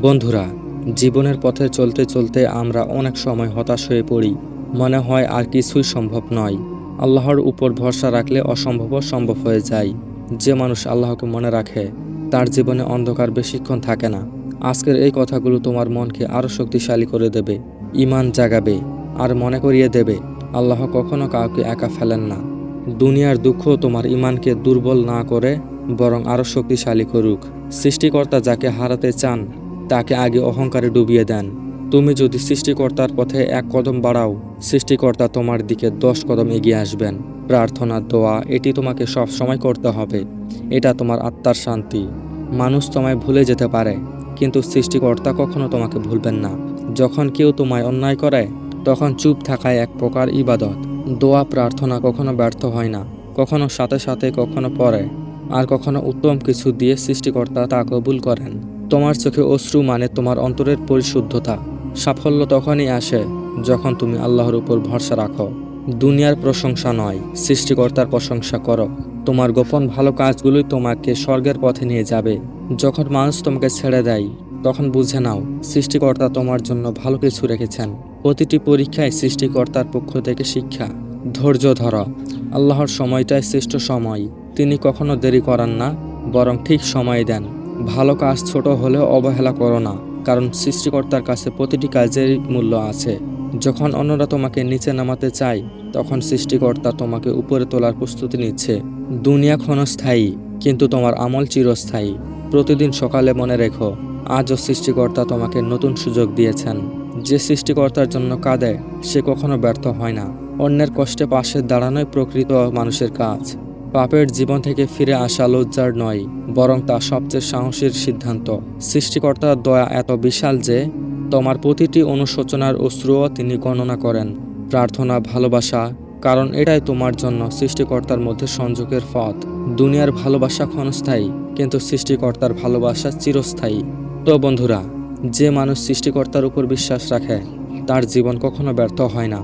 বন্ধুরা, জীবনের পথে চলতে চলতে আমরা অনেক সময় হতাশ হয়ে পড়ি। মনে হয় আর কিছুই সম্ভব নয়। আল্লাহর উপর ভরসা রাখলে অসম্ভবও সম্ভব হয়ে যায়। যে মানুষ আল্লাহকে মনে রাখে তার জীবনে অন্ধকার বেশিক্ষণ থাকে না। আজকের এই কথাগুলো তোমার মনকে আরও শক্তিশালী করে দেবে, ঈমান জাগাবে, আর মনে করিয়ে দেবে আল্লাহ কখনো কাউকে একা ফেলেন না। দুনিয়ার দুঃখ তোমার ঈমানকে দুর্বল না করে বরং আরও শক্তিশালী করুক। সৃষ্টিকর্তা যাকে হারাতে চান তাকে আগে অহংকারে ডুবিয়ে দেন। তুমি যদি সৃষ্টিকর্তার পথে এক কদম বাড়াও, সৃষ্টিকর্তা তোমার দিকে 10 কদম এগিয়ে আসবেন। প্রার্থনা, দোয়া এটি তোমাকে সব সময় করতে হবে। এটা তোমার আত্মার শান্তি। মানুষ তোমায় ভুলে যেতে পারে, কিন্তু সৃষ্টিকর্তা কখনো তোমাকে ভুলবেন না। যখন কেউ তোমায় অন্যায় করে তখন চুপ থাকায় এক প্রকার ইবাদত। দোয়া প্রার্থনা কখনো ব্যর্থ হয় না, কখনো সাথে সাথে, কখনো পরে, আর কখনো উত্তম কিছু দিয়ে সৃষ্টিকর্তা তা কবুল করেন। তোমার চোখে অশ্রু মানে তোমার অন্তরের পরিশুদ্ধতা। সাফল্য তখনই আসে যখন তুমি আল্লাহর উপর ভরসা রাখো। দুনিয়ার প্রশংসা নয়, সৃষ্টিকর্তার প্রশংসা করো। তোমার গোপন ভালো কাজগুলোই তোমাকে স্বর্গের পথে নিয়ে যাবে। যখন মানুষ তোমাকে ছেড়ে দেয় তখন বুঝে নাও সৃষ্টিকর্তা তোমার জন্য ভালো কিছু রেখেছেন। প্রতিটি পরীক্ষায় সৃষ্টিকর্তার পক্ষ থেকে শিক্ষা। ধৈর্য ধরো, আল্লাহর সময়টাই শ্রেষ্ঠ সময়। তিনি কখনো দেরি করান না, বরং ঠিক সময় দেন। ভালো কাজ ছোট হলেও অবহেলা করো না, কারণ সৃষ্টিকর্তার কাছে প্রতিটি কাজের মূল্য আছে। যখন অন্যরা তোমাকে নিচে নামাতে চায় তখন সৃষ্টিকর্তা তোমাকে উপরে তোলার প্রস্তুতি নিচ্ছে। দুনিয়া ক্ষণস্থায়ী, কিন্তু তোমার আমল চিরস্থায়ী। প্রতিদিন সকালে মনে রেখো আজও সৃষ্টিকর্তা তোমাকে নতুন সুযোগ দিয়েছেন। যে সৃষ্টিকর্তার জন্য কাঁদে সে কখনো ব্যর্থ হয় না। অন্যের কষ্টে পাশে দাঁড়ানোই প্রকৃত মানুষের কাজ। পাপের জীবন থেকে ফিরে আসা লজ্জার নয়, বরং তা সবচেয়ে সাহসীর সিদ্ধান্ত। সৃষ্টিকর্তার দয়া এত বিশাল যে তোমার প্রতিটি অনুশোচনার অশ্রুও তিনি গণনা করেন। প্রার্থনা, ভালোবাসা, কারণ এটাই তোমার জন্য সৃষ্টিকর্তার মধ্যে সংযোগের পথ। দুনিয়ার ভালোবাসা ক্ষণস্থায়ী, কিন্তু সৃষ্টিকর্তার ভালোবাসা চিরস্থায়ী। তো বন্ধুরা, যে মানুষ সৃষ্টিকর্তার উপর বিশ্বাস রাখে তার জীবন কখনো ব্যর্থ হয় না।